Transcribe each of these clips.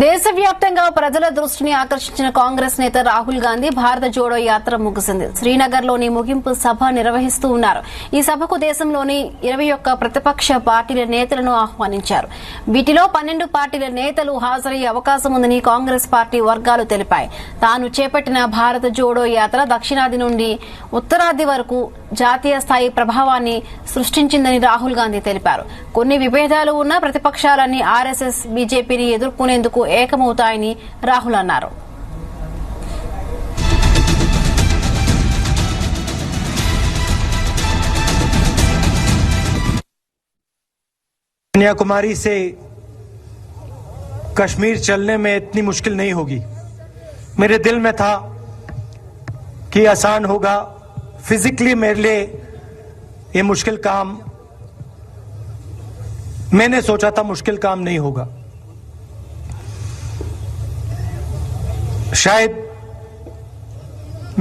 దేశవ్యాప్తంగా ప్రజల దృష్టిని ఆకర్షించిన కాంగ్రెస్ నేత రాహుల్ గాంధీ భారత జోడో యాత్ర ముగిసింది. శ్రీనగర్లోని ముగింపు సభ నిర్వహిస్తూ ఉన్నారు. ఈ సభకు దేశంలోని 21 ప్రతిపక్ష పార్టీల నేతలను ఆహ్వానించారు. వీటిలో 12 పార్టీల నేతలు హాజరయ్యే అవకాశం ఉందని కాంగ్రెస్ పార్టీ వర్గాలు తెలిపాయి. తాను చేపట్టిన భారత జోడో యాత్ర దక్షిణాది నుండి ఉత్తరాది వరకు జాతీయ స్థాయి ప్రభావాన్ని సృష్టించిందని రాహుల్ గాంధీ తెలిపారు. కొన్ని విభేదాలు ఉన్న ప్రతిపక్షాలన్నీ ఆర్ఎస్ఎస్, బీజేపీని ఎదుర్కొనేందుకు ఏకమవుతాయని రాహుల్ అన్నారు. कन्याकुमारी से कश्मीर चलने में इतनी मुश्किल नहीं होगी. मेरे दिल में था कि आसान होगा. फिजिकली मेरे लिए ये मुश्किल काम, मैंने सोचा था मुश्किल काम नहीं होगा. शायद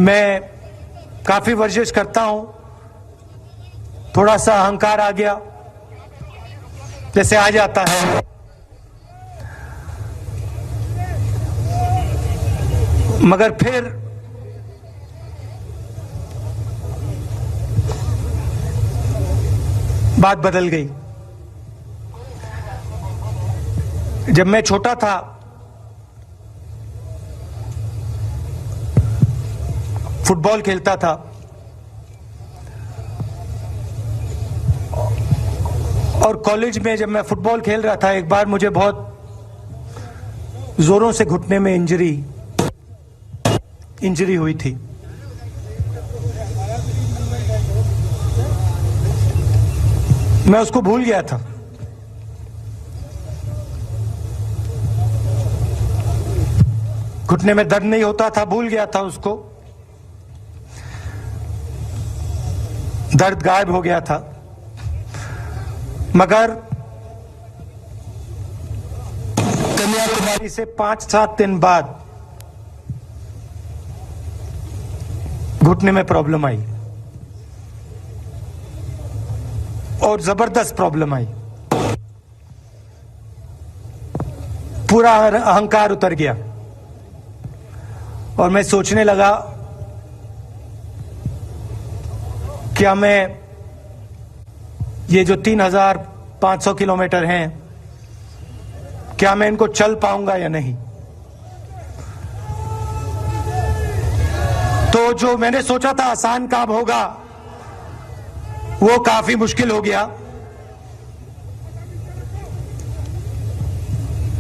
मैं काफी वर्जिश करता हूं, थोड़ा सा अहंकार आ गया जैसे आ जाता है. मगर फिर बात बदल गई. जब मैं छोटा था फुटबॉल खेलता था और कॉलेज में जब मैं फुटबॉल खेल रहा था, एक बार मुझे बहुत जोरों से घुटने में इंजरी हुई थी. मैं उसको भूल गया था. घुटने में दर्द नहीं होता था, भूल गया था उसको. दर्द गायब हो गया था. मगर कन्याकुमारी से 5-7 दिन बाद घुटने में प्रॉब्लम आई और जबरदस्त प्रॉब्लम आई. पूरा अहंकार उतर गया और मैं सोचने लगा क्या मैं ये जो 3500 किलोमीटर हैं, क्या मैं इनको चल पाऊंगा या नहीं. तो जो मैंने सोचा था आसान काम होगा, वो काफी मुश्किल हो गया.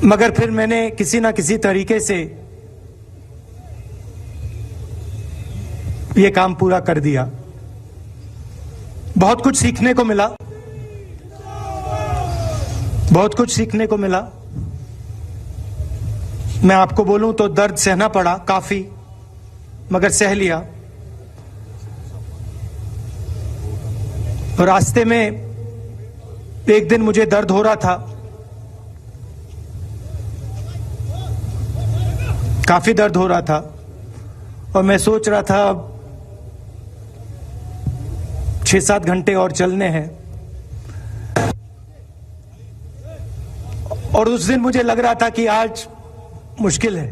मगर फिर मैंने किसी ना किसी तरीके से ये काम पूरा कर दिया. बहुत कुछ सीखने को मिला, बहुत कुछ सीखने को मिला. मैं आपको बोलूं तो दर्द सहना पड़ा काफी, मगर सह लिया. रास्ते में एक दिन मुझे दर्द हो रहा था, काफी दर्द हो रहा था और मैं सोच रहा था 6-7 घंटे और चलने हैं. और उस दिन मुझे लग रहा था कि आज मुश्किल है.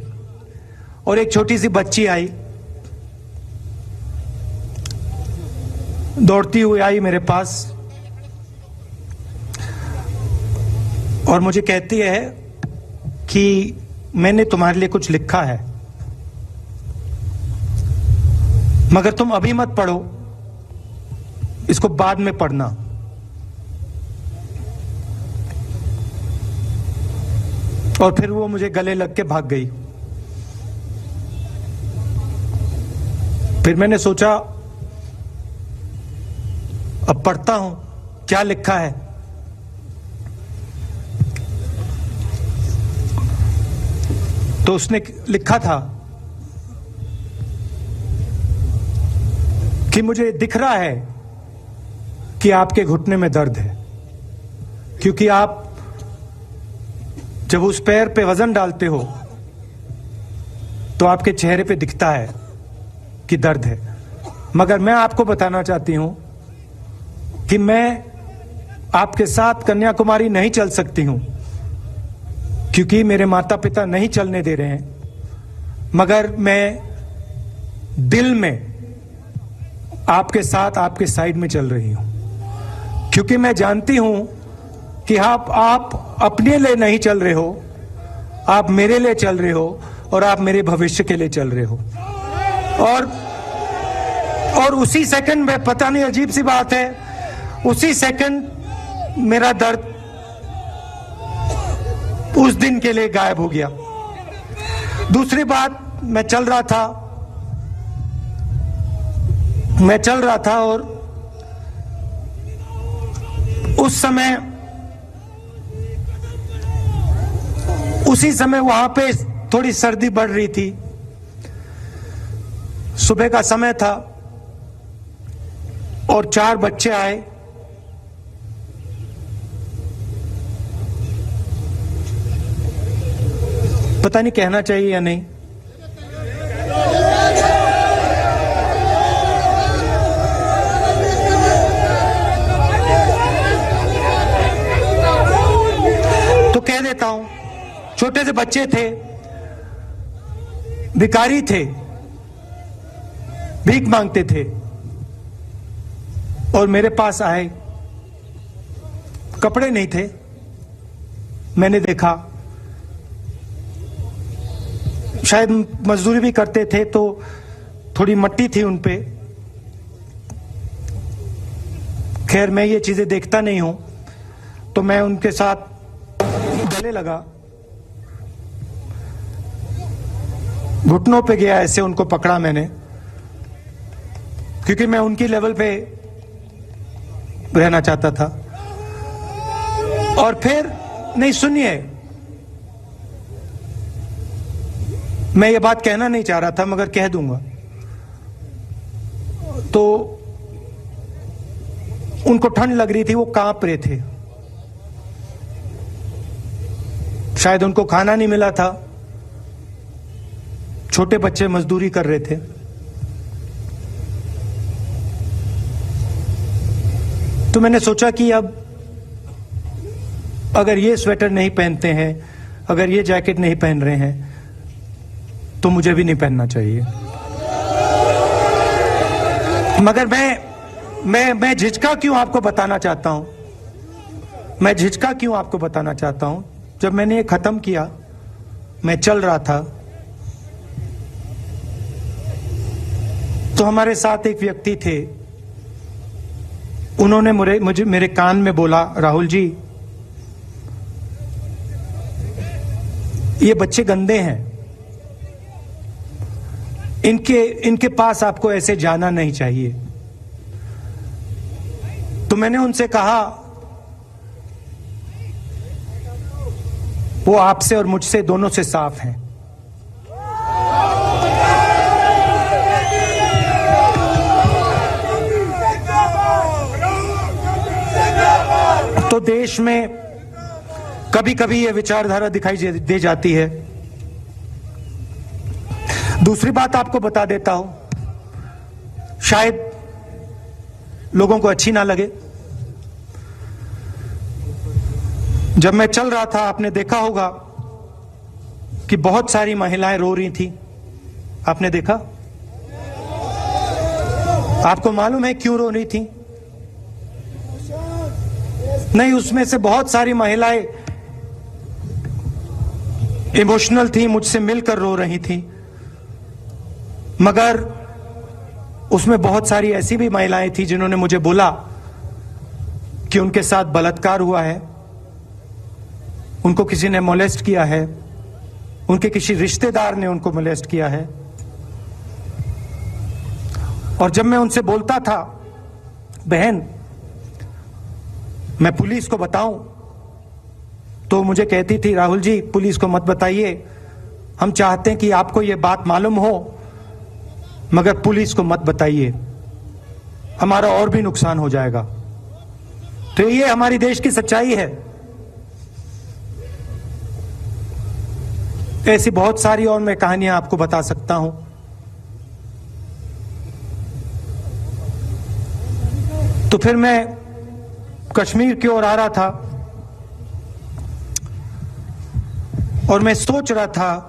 और एक छोटी सी बच्ची आई, दौड़ती हुई आई मेरे पास और मुझे कहती है कि मैंने तुम्हारे लिए कुछ लिखा है, मगर तुम अभी मत पढ़ो, इसको बाद में पढ़ना. और फिर वो मुझे गले लग के भाग गई. फिर मैंने सोचा अब पढ़ता हूं क्या लिखा है. तो उसने लिखा था कि मुझे दिख रहा है कि आपके घुटने में दर्द है, क्योंकि आप जब उस पैर पे वजन डालते हो तो आपके चेहरे पे दिखता है कि दर्द है. मगर मैं आपको बताना चाहती हूं कि मैं आपके साथ कन्याकुमारी नहीं चल सकती हूं क्योंकि मेरे माता पिता नहीं चलने दे रहे हैं, मगर मैं दिल में आपके साथ, आपके साइड में चल रही हूं, क्योंकि मैं जानती हूं कि आप अपने लिए नहीं चल रहे हो, आप मेरे लिए चल रहे हो और आप मेरे भविष्य के लिए चल रहे हो। और उसी सेकंड में, पता नहीं अजीब सी बात है, उसी सेकंड मेरा दर्द उस दिन के लिए गायब हो गया। दूसरी बात, मैं चल रहा था और उसी समय वहां पे थोड़ी सर्दी बढ़ रही थी। सुबह का समय था और 4 बच्चे आए। पता नहीं कहना चाहिए या नहीं। तो कह देता हूं, छोटे से बच्चे थे, भिखारी थे, भीख मांगते थे और मेरे पास आए। कपड़े नहीं थे, मैंने देखा शायद मजदूरी भी करते थे तो थोड़ी मट्टी थी उन पे। खैर, मैं ये चीजें देखता नहीं हूं, तो मैं उनके साथ गले लगा, घुटनों पे गया, ऐसे उनको पकड़ा मैंने, क्योंकि मैं उनकी लेवल पे रहना चाहता था। और फिर, नहीं सुनिए, मैं ये बात कहना नहीं चाह रहा था मगर कह दूंगा। तो उनको ठंड लग रही थी, वो कांप रहे थे, शायद उनको खाना नहीं मिला था, छोटे बच्चे मजदूरी कर रहे थे। तो मैंने सोचा कि अब अगर ये स्वेटर नहीं पहनते हैं, अगर ये जैकेट नहीं पहन रहे हैं, तो मुझे भी नहीं पहनना चाहिए। मगर मैं झिझका क्यों आपको बताना चाहता हूं, मैं झिझका क्यों आपको बताना चाहता हूं। जब मैंने ये खत्म किया, मैं चल रहा था, तो हमारे साथ एक व्यक्ति थे, उन्होंने मेरे कान में बोला, राहुल जी, ये बच्चे गंदे हैं, इनके पास आपको ऐसे जाना नहीं चाहिए। तो मैंने उनसे कहा, वो आपसे और मुझसे दोनों से साफ हैं। तो देश में कभी कभी ये विचारधारा दिखाई दे जाती है। दूसरी बात आपको बता देता हूं, शायद लोगों को अच्छी ना लगे। जब मैं चल रहा था, आपने देखा होगा कि बहुत सारी महिलाएं रो रही थी। आपने देखा? आपको मालूम है क्यों रो रही थी? नहीं, उसमें से बहुत सारी महिलाएं इमोशनल थी, मुझसे मिलकर रो रही थी। मगर उसमें बहुत सारी ऐसी भी महिलाएं थी जिन्होंने मुझे बोला कि उनके साथ बलात्कार हुआ है, उनको किसी ने मोलेस्ट किया है, उनके किसी रिश्तेदार ने उनको मोलेस्ट किया है। और जब मैं उनसे बोलता था, बहन मैं पुलिस को बताऊं, तो मुझे कहती थी, राहुल जी पुलिस को मत बताइए, हम चाहते हैं कि आपको यह बात मालूम हो, मगर पुलिस को मत बताइए, हमारा और भी नुकसान हो जाएगा। तो ये हमारी देश की सच्चाई है। ऐसी बहुत सारी और मैं कहानियां आपको बता सकता हूं। तो फिर मैं कश्मीर की ओर आ रहा था। और मैं सोच रहा था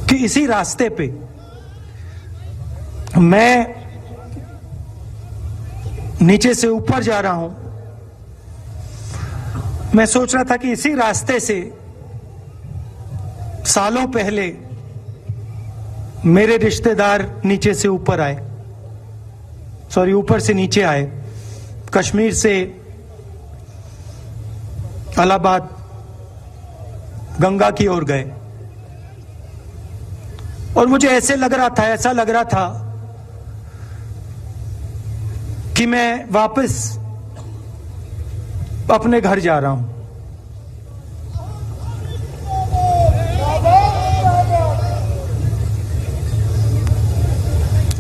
कि इसी रास्ते पे मैं नीचे से ऊपर जा रहा हूं। मैं सोच रहा था कि इसी रास्ते से सालों पहले मेरे रिश्तेदार नीचे से ऊपर आए, सॉरी ऊपर से नीचे आए, कश्मीर से इलाहाबाद गंगा की ओर गए। और मुझे ऐसा लग रहा था कि मैं वापस अपने घर जा रहा हूं।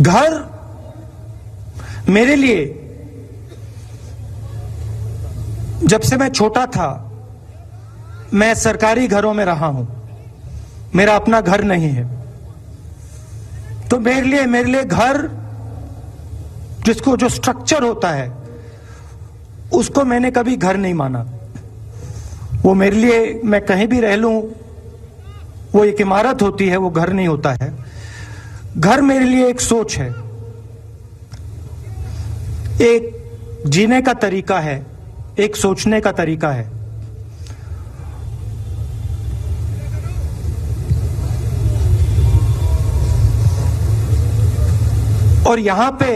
घर मेरे लिए जब से मैं छोटा था, मैं सरकारी घरों में रहा हूं, मेरा अपना घर नहीं है। तो मेरे लिए घर, जिसको जो स्ट्रक्चर होता है, उसको मैंने कभी घर नहीं माना। वो मेरे लिए, मैं कहीं भी रह लूं, वो एक इमारत होती है, वो घर नहीं होता है। घर मेरे लिए एक सोच है, एक जीने का तरीका है, एक सोचने का तरीका है। और यहां पे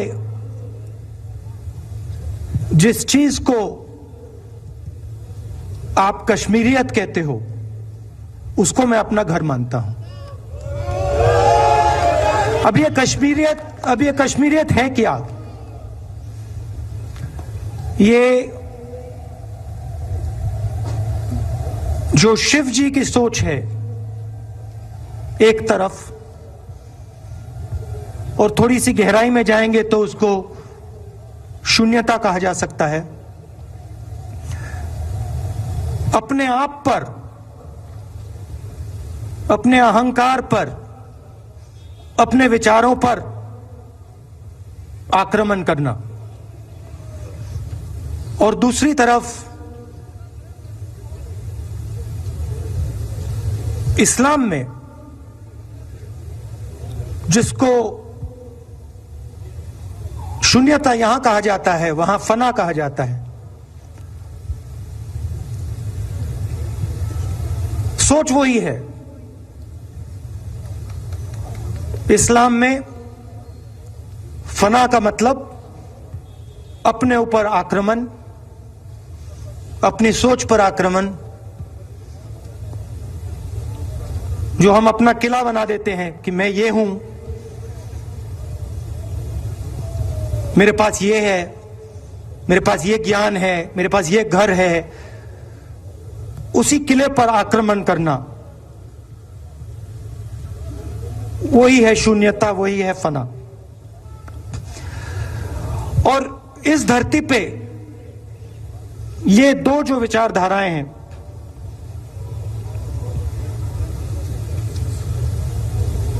जिस चीज को आप कश्मीरियत कहते हो, उसको मैं अपना घर मानता हूं। अब ये कश्मीरियत है क्या? ये जो शिव जी की सोच है एक तरफ, और थोड़ी सी गहराई में जाएंगे तो उसको शून्यता कहा जा सकता है। अपने आप पर, अपने अहंकार पर, अपने विचारों पर आक्रमण करना। और दूसरी तरफ इस्लाम में जिसको शून्यता यहां कहा जाता है, वहां फना कहा जाता है। सोच वही है। इस्लाम में फना का मतलब अपने ऊपर आक्रमण, अपनी सोच पर आक्रमण, जो हम अपना किला बना देते हैं कि मैं ये हूं, मेरे पास ये है, मेरे पास ये ज्ञान है, मेरे पास ये घर है। उसी किले पर आक्रमण करना, वही है शून्यता, वही है फना। और इस धरती पे ये दो जो विचारधाराएं हैं,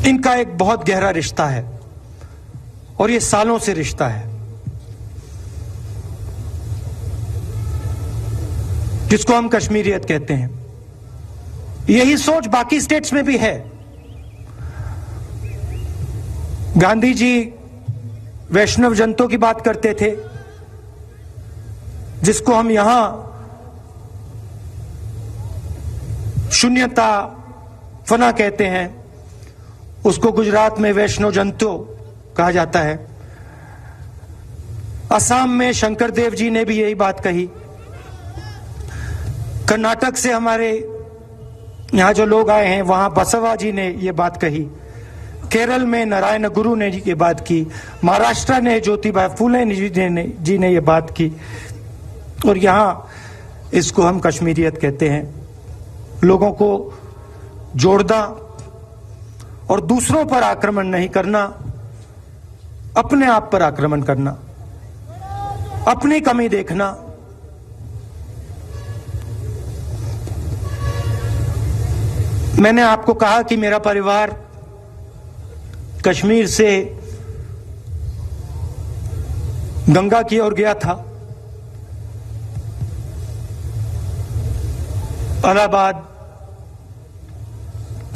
इनका एक बहुत गहरा रिश्ता है, और ये सालों से रिश्ता है, जिसको हम कश्मीरियत कहते हैं। यही सोच बाकी स्टेट्स में भी है। गांधी जी वैष्णव जनतों की बात करते थे, जिसको हम यहां शून्यता, फना कहते हैं, उसको गुजरात में वैष्णव जनतो कहा जाता है। असम में शंकर देव जी ने भी यही बात कही। कर्नाटक से हमारे यहां जो लोग आए हैं, वहां बसवा जी ने ये बात कही। केरल में नारायण गुरु ने ये बात की। महाराष्ट्र ने ज्योतिबा फुले जी ने ये बात की। और यहां इसको हम कश्मीरियत कहते हैं। लोगों को जोड़ना और दूसरों पर आक्रमण नहीं करना, अपने आप पर आक्रमण करना, अपनी कमी देखना। मैंने आपको कहा कि मेरा परिवार कश्मीर से गंगा की ओर गया था। इलाहाबाद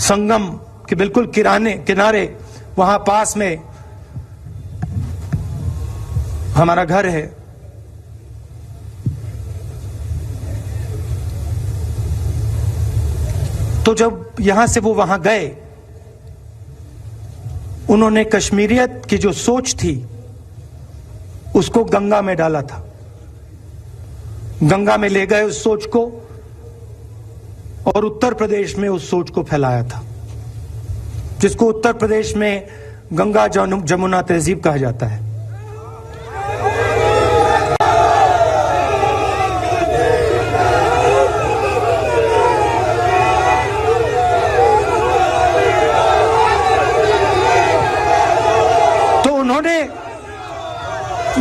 संगम के बिल्कुल किनारे वहां पास में हमारा घर है। तो जब यहां से वो वहां गए, उन्होंने कश्मीरियत की जो सोच थी उसको गंगा में डाला था, गंगा में ले गए उस सोच को और उत्तर प्रदेश में उस सोच को फैलाया था, जिसको उत्तर प्रदेश में गंगा जमुना तहजीब कहा जाता है। तो उन्होंने,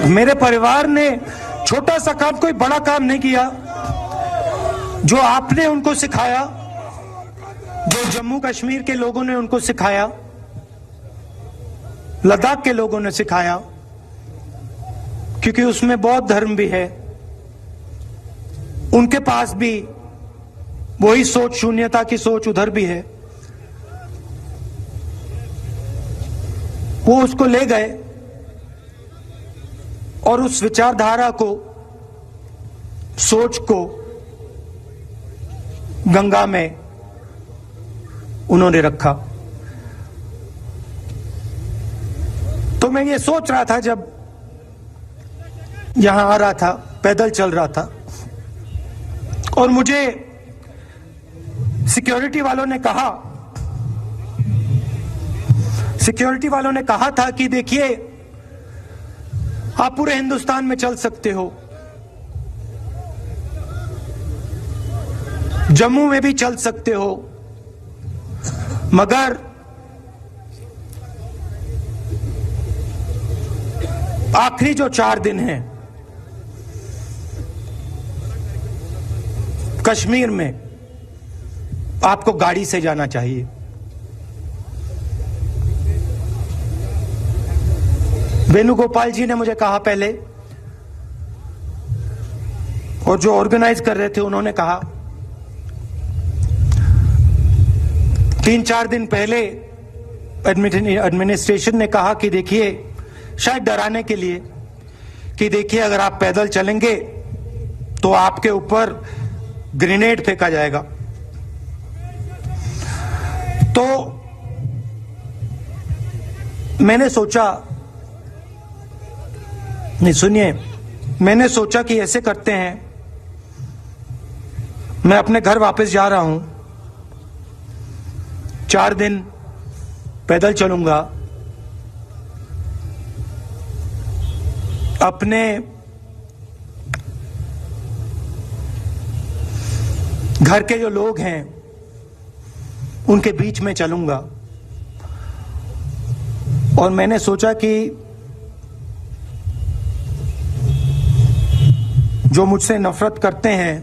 मेरे परिवार ने छोटा सा काम, कोई बड़ा काम नहीं किया। जो आपने उनको सिखाया, जो जम्मू कश्मीर के लोगों ने उनको सिखाया, लद्दाख के लोगों ने सिखाया, क्योंकि उसमें बौद्ध धर्म भी है, उनके पास भी वही सोच, शून्यता की सोच उधर भी है। वो उसको ले गए और उस विचारधारा को, सोच को गंगा में उन्होंने रखा। तो मैं ये सोच रहा था जब यहां आ रहा था, पैदल चल रहा था, और मुझे सिक्योरिटी वालों ने कहा था कि देखिए, आप पूरे हिंदुस्तान में चल सकते हो, जम्मू में भी चल सकते हो, मगर आखिरी जो 4 दिन हैं कश्मीर में, आपको गाड़ी से जाना चाहिए। वेणुगोपाल जी ने मुझे कहा पहले, और जो ऑर्गेनाइज कर रहे थे उन्होंने कहा, 3-4 दिन पहले एडमिनिस्ट्रेशन ने कहा कि देखिए, शायद डराने के लिए, कि देखिए अगर आप पैदल चलेंगे तो आपके ऊपर ग्रेनेड फेंका जाएगा। तो मैंने सोचा, नहीं सुनिए, मैंने सोचा कि ऐसे करते हैं, मैं अपने घर वापस जा रहा हूं, 4 दिन पैदल चलूंगा, अपने घर के जो लोग हैं उनके बीच में चलूंगा। और मैंने सोचा कि जो मुझसे नफरत करते हैं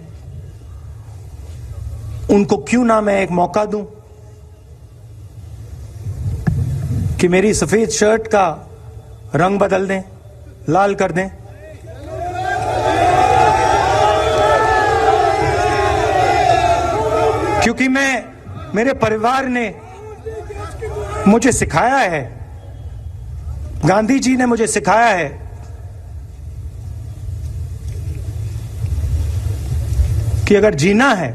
उनको क्यों ना मैं एक मौका दूं कि मेरी सफेद शर्ट का रंग बदल दें, लाल कर दें। क्योंकि मेरे परिवार ने मुझे सिखाया है, गांधी जी ने मुझे सिखाया है कि अगर जीना है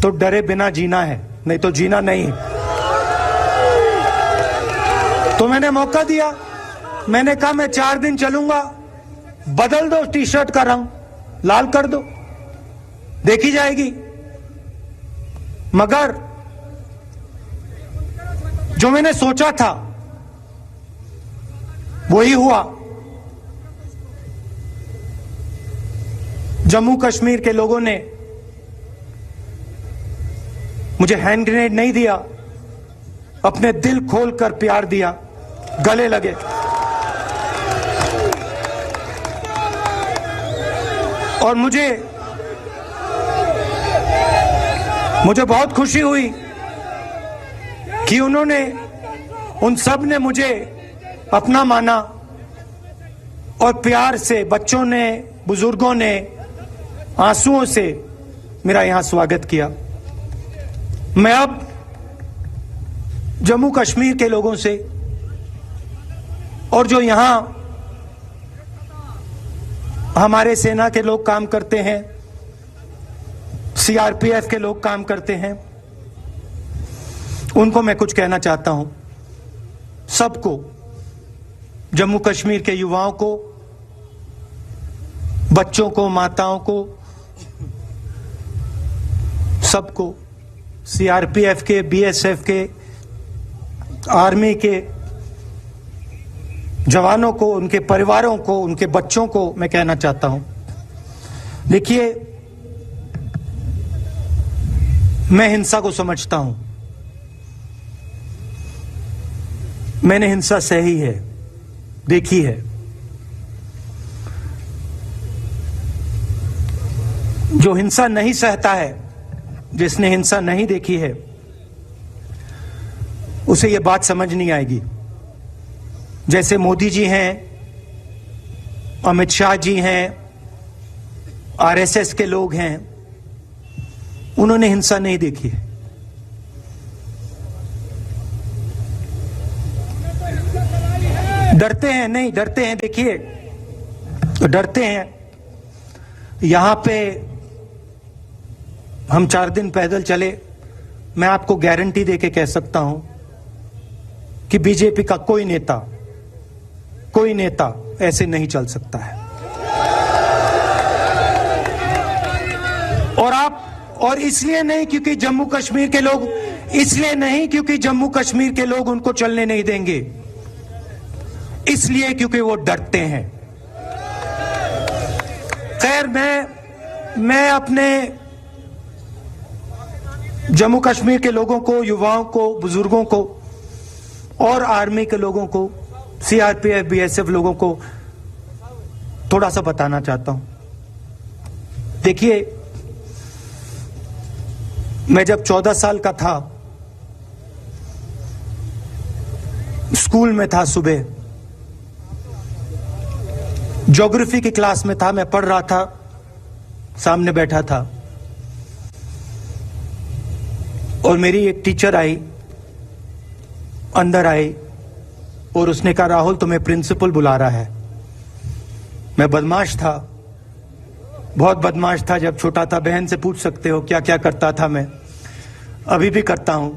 तो डरे बिना जीना है, नहीं तो जीना नहीं। तो मैंने मौका दिया, मैंने कहा मैं 4 दिन चलूंगा, बदल दो टी शर्ट का रंग, लाल कर दो, देखी जाएगी। मगर जो मैंने सोचा था वही हुआ। जम्मू कश्मीर के लोगों ने मुझे हैंड ग्रेनेड नहीं दिया, अपने दिल खोलकर प्यार दिया, गले लगे। और मुझे बहुत खुशी हुई कि उन सब ने मुझे अपना माना और प्यार से, बच्चों ने, बुजुर्गों ने, आंसुओं से मेरा यहां स्वागत किया। मैं अब जम्मू कश्मीर के लोगों से और जो यहां हमारे सेना के लोग काम करते हैं, सीआरपीएफ के लोग काम करते हैं, उनको मैं कुछ कहना चाहता हूं। सबको, जम्मू कश्मीर के युवाओं को, बच्चों को, माताओं को, सबको, सीआरपीएफ के, बीएसएफ के, आर्मी के जवानों को, उनके परिवारों को, उनके बच्चों को मैं कहना चाहता हूं, देखिए, मैं हिंसा को समझता हूं। मैंने हिंसा सही है, देखी है। जो हिंसा नहीं सहता है, जिसने हिंसा नहीं देखी है, उसे यह बात समझ नहीं आएगी। जैसे मोदी जी हैं, अमित शाह जी हैं, आरएसएस के लोग हैं, उन्होंने हिंसा नहीं देखी है। डरते हैं, नहीं डरते हैं, देखिए डरते हैं। यहां पे हम 4 दिन पैदल चले, मैं आपको गारंटी देके कह सकता हूं कि बीजेपी का कोई नेता ऐसे नहीं चल सकता है। और इसलिए नहीं क्योंकि जम्मू कश्मीर के लोग, इसलिए नहीं क्योंकि जम्मू कश्मीर के लोग उनको चलने नहीं देंगे, इसलिए क्योंकि वो डरते हैं। खैर, मैं अपने जम्मू कश्मीर के लोगों को, युवाओं को, बुजुर्गों को और आर्मी के लोगों को, सीआरपीएफ, बीएसएफ लोगों को थोड़ा सा बताना चाहता हूं। देखिए, मैं जब 14 साल का था, स्कूल में था, सुबह ज्योग्राफी की क्लास में था, मैं पढ़ रहा था, सामने बैठा था और मेरी एक टीचर आई, अंदर आई और उसने कहा, राहुल तुम्हें प्रिंसिपल बुला रहा है। मैं बदमाश था, बहुत बदमाश था। जब छोटा था, बहन से पूछ सकते हो क्या क्या करता था मैं, अभी भी करता हूं।